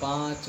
5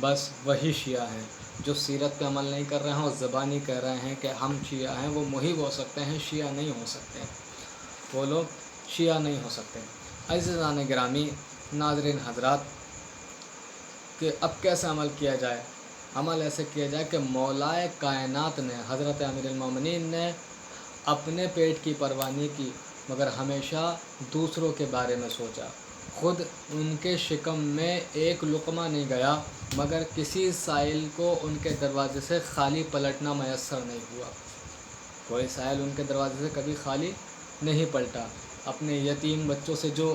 بس وہی شیعہ ہیں۔ جو سیرت پہ عمل نہیں کر رہے ہیں اور زبانی کہہ رہے ہیں کہ ہم شیعہ ہیں، وہ محب ہو سکتے ہیں، شیعہ نہیں ہو سکتے، وہ لوگ شیعہ نہیں ہو سکتے۔ عزیزان گرامی، ناظرین حضرات، کہ اب کیسے عمل کیا جائے؟ عمل ایسے کیا جائے کہ مولائے کائنات نے، حضرت امیر المومنین نے اپنے پیٹ کی پرواہ نہیں کی، مگر ہمیشہ دوسروں کے بارے میں سوچا۔ خود ان کے شکم میں ایک لقمہ نہیں گیا، مگر کسی سائل کو ان کے دروازے سے خالی پلٹنا میسر نہیں ہوا۔ کوئی سائل ان کے دروازے سے کبھی خالی نہیں پلٹا۔ اپنے یتیم بچوں سے، جو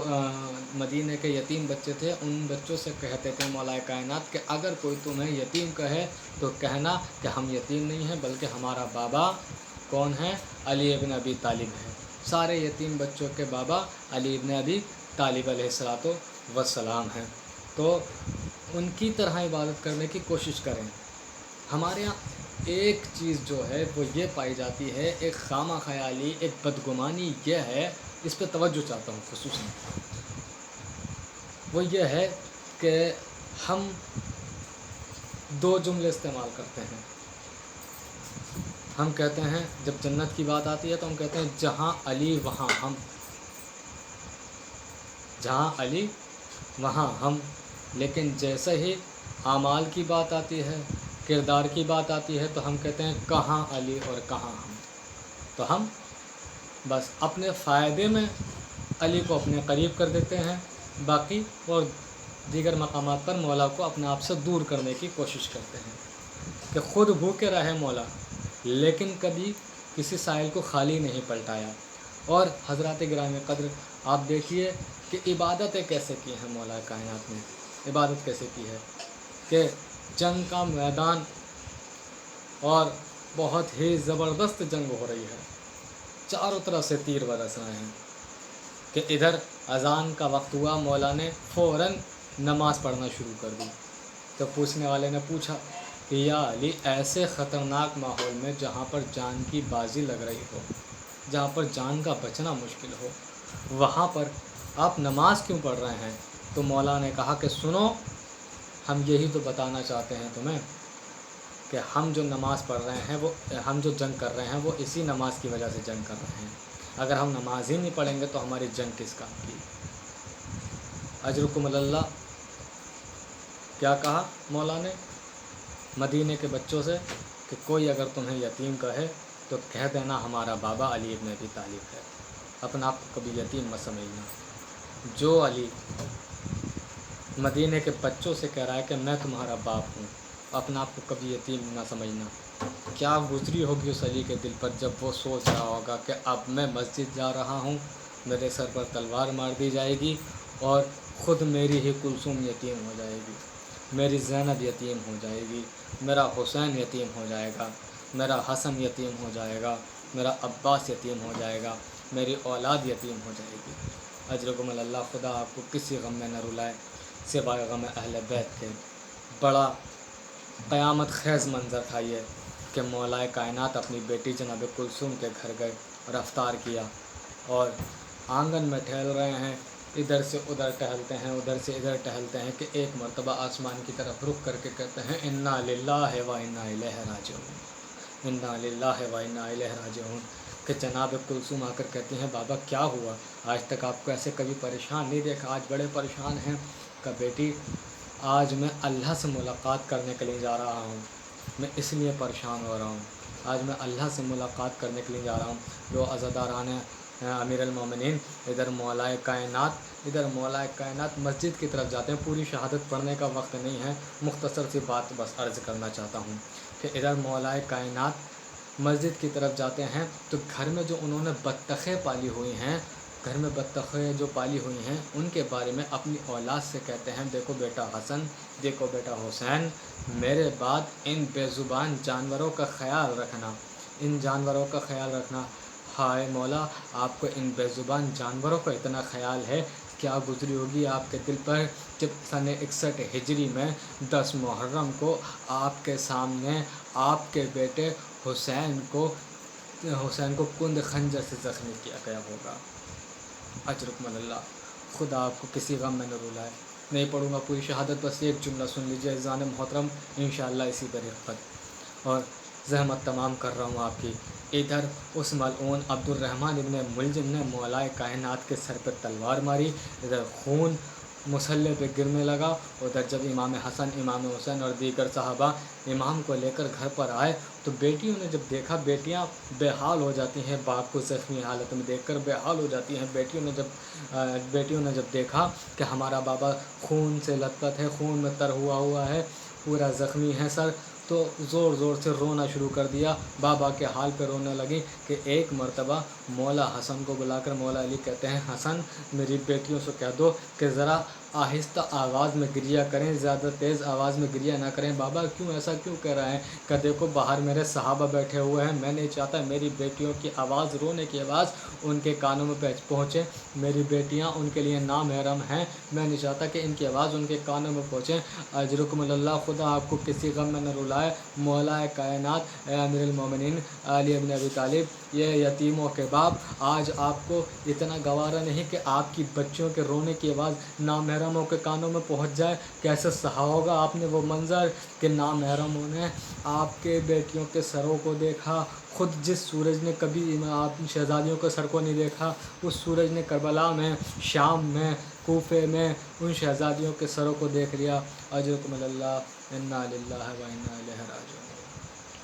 مدینے کے یتیم بچے تھے، ان بچوں سے کہتے تھے مولائے کائنات کہ اگر کوئی تمہیں یتیم کہے تو کہنا کہ ہم یتیم نہیں ہیں، بلکہ ہمارا بابا کون ہے؟ علی ابن ابی طالب ہے۔ سارے یتیم بچوں کے بابا علی ابن ابی طالب علیہ السلام ہیں۔ تو ان کی طرح عبادت کرنے کی کوشش کریں۔ ہمارے یہاں ایک چیز جو ہے وہ یہ پائی جاتی ہے، ایک خامہ خیالی، ایک بدگمانی یہ ہے، اس پہ توجہ چاہتا ہوں خصوصاً، وہ یہ ہے کہ ہم دو جملے استعمال کرتے ہیں۔ ہم کہتے ہیں جب جنت کی بات آتی ہے تو ہم کہتے ہیں جہاں علی وہاں ہم، جہاں علی وہاں ہم، لیکن جیسے ہی اعمال کی بات آتی ہے، کردار کی بات آتی ہے، تو ہم کہتے ہیں کہاں علی اور کہاں ہم۔ تو ہم بس اپنے فائدے میں علی کو اپنے قریب کر دیتے ہیں، باقی اور دیگر مقامات پر مولا کو اپنے آپ سے دور کرنے کی کوشش کرتے ہیں کہ خود بھوکے رہے مولا، لیکن کبھی کسی سائل کو خالی نہیں پلٹایا۔ اور حضرات گرامی قدر، آپ دیکھیے کہ عبادتیں کیسے کی ہیں مولا کائنات نے۔ عبادت کیسے کی ہے کہ جنگ کا میدان اور بہت ہی زبردست جنگ ہو رہی ہے، چاروں طرف سے تیر برس رہے ہیں کہ ادھر اذان کا وقت ہوا، مولا نے فوراً نماز پڑھنا شروع کر دی۔ تو پوچھنے والے نے پوچھا کہ یا علی، ایسے خطرناک ماحول میں جہاں پر جان کی بازی لگ رہی ہو، جہاں پر جان کا بچنا مشکل ہو، وہاں پر آپ نماز کیوں پڑھ رہے ہیں؟ تو مولا نے کہا کہ سنو، ہم یہی تو بتانا چاہتے ہیں تمہیں کہ ہم جو نماز پڑھ رہے ہیں، وہ ہم جو جنگ کر رہے ہیں وہ اسی نماز کی وجہ سے جنگ کر رہے ہیں۔ اگر ہم نماز ہی نہیں پڑھیں گے تو ہماری جنگ کس کام کی؟ اجرکم اللہ، کیا کہا مولا نے مدینے کے بچوں سے کہ کوئی اگر تمہیں یتیم کہے تو کہہ دینا ہمارا بابا علی ابن ابی طالب ہے، اپنا آپ کو کبھی یتیم مت سمجھنا۔ جو علی مدینے کے بچوں سے کہہ رہا ہے کہ میں تمہارا باپ ہوں، اپنا آپ کو کبھی یتیم نہ سمجھنا، کیا گزری ہوگی اس علی کے دل پر جب وہ سوچ رہا ہوگا کہ اب میں مسجد جا رہا ہوں، میرے سر پر تلوار مار دی جائے گی اور خود میری ہی کلثوم یتیم ہو جائے گی، میری زینب یتیم ہو جائے گی، میرا حسین یتیم ہو جائے گا، میرا حسن یتیم ہو جائے گا، میرا عباس یتیم ہو جائے گا، میری اولاد یتیم ہو جائے گی۔ اجرکم اللہ، خدا آپ کو کسی غم میں نہ رلائے سوائے غم اہل بیت کے۔ بڑا قیامت خیز منظر تھا یہ کہ مولا کائنات اپنی بیٹی جناب کلثوم کے گھر گئے، رفتار کیا اور آنگن میں ٹہل رہے ہیں، ادھر سے ادھر ٹہلتے ہیں، ادھر سے ادھر ٹہلتے ہیں کہ ایک مرتبہ آسمان کی طرف رخ کر کے کہتے ہیں انا للہ و انا الیہ راجعون، انا للہ و انا الیہ راجعون، کہ جناب کلثوم آ کر کہتی ہیں بابا کیا ہوا؟ آج تک آپ کو ایسے کبھی پریشان نہیں دیکھا، آج بڑے پریشان ہیں۔ کہ بیٹی آج میں اللہ سے ملاقات کرنے کے لیے جا رہا ہوں، میں اس لیے پریشان ہو رہا ہوں، آج میں اللہ سے ملاقات کرنے کے لیے جا رہا ہوں۔ جو عزاداران امیر المومنین ادھر مولا کائنات مسجد کی طرف جاتے ہیں، پوری شہادت پڑھنے کا وقت نہیں ہے، مختصر سی بات بس عرض کرنا چاہتا ہوں کہ ادھر مولا کائنات مسجد کی طرف جاتے ہیں تو گھر میں جو انہوں نے بطخیں پالی ہوئی ہیں، گھر میں بطخیں جو پالی ہوئی ہیں ان کے بارے میں اپنی اولاد سے کہتے ہیں دیکھو بیٹا حسن، دیکھو بیٹا حسین، میرے بعد ان بے زبان جانوروں کا خیال رکھنا، ان جانوروں کا خیال رکھنا۔ ہائے مولا، آپ کو ان بے زبان جانوروں کا اتنا خیال ہے، کیا گزری ہوگی آپ کے دل پر جب سن 61 ہجری میں 10 محرم کو آپ کے سامنے آپ کے بیٹے حسین کو کند خنجر سے زخمی کیا گیا ہوگا۔ اجرکم اللہ، خدا آپ کو کسی غم میں نہ رلائے نہیں پڑھوں گا پوری شہادت، بس ایک جملہ سن لیجیے اذان محترم، انشاءاللہ اسی پر رفت اور زحمت تمام کر رہا ہوں آپ کی۔ ادھر اس ملعون عبد الرحمن ابن ملجم نے مولائے کائنات کے سر پہ تلوار ماری، ادھر خون مصلی پہ گرنے لگا۔ ادھر جب امام حسن، امام حسین اور دیگر صحابہ امام کو لے کر گھر پر آئے تو بیٹیوں نے جب دیکھا، بیٹیاں بے حال ہو جاتی ہیں باپ کو زخمی حالت میں دیکھ کر، بے حال ہو جاتی ہیں۔ بیٹیوں نے جب دیکھا کہ ہمارا بابا خون سے لت پت ہے، خون میں تر ہوا ہے، پورا زخمی ہے سر، تو زور زور سے رونا شروع کر دیا، بابا کے حال پہ رونے لگی کہ ایک مرتبہ مولا حسن کو بلا کر مولا علی کہتے ہیں حسن میری بیٹیوں سے کہہ دو کہ ذرا آہستہ آواز میں گریہ کریں، زیادہ تیز آواز میں گریہ نہ کریں۔ بابا کیوں ایسا کیوں کہہ رہے ہیں؟ کہ دیکھو باہر میرے صحابہ بیٹھے ہوئے ہیں، میں نہیں چاہتا میری بیٹیوں کی آواز، رونے کی آواز ان کے کانوں میں پہنچے، میری بیٹیاں ان کے لیے نامحرم ہیں، میں نہیں چاہتا کہ ان کی آواز ان کے کانوں میں پہنچے۔ اجرکم اللہ، خدا آپ کو کسی غم میں نہ رلائے۔ مولا کائنات اے امیر المومنین علی بن ابی طالب، یہ یتیموں کے باپ، آج آپ کو اتنا گوارا نہیں کہ آپ کی بچیوں کے رونے کی آواز نامحرموں کے کانوں میں پہنچ جائے؟ کیسے سہا ہوگا آپ نے وہ منظر کہ نامحرموں نے آپ کے بیٹیوں کے سروں کو دیکھا؟ خود جس سورج نے کبھی آپ شہزادیوں کے سر کو نہیں دیکھا، اس سورج نے کربلا میں، شام میں، کوفے میں ان شہزادیوں کے سروں کو دیکھ لیا۔ اجرکم اللہ، انا للہ و انا الیہ راجعون۔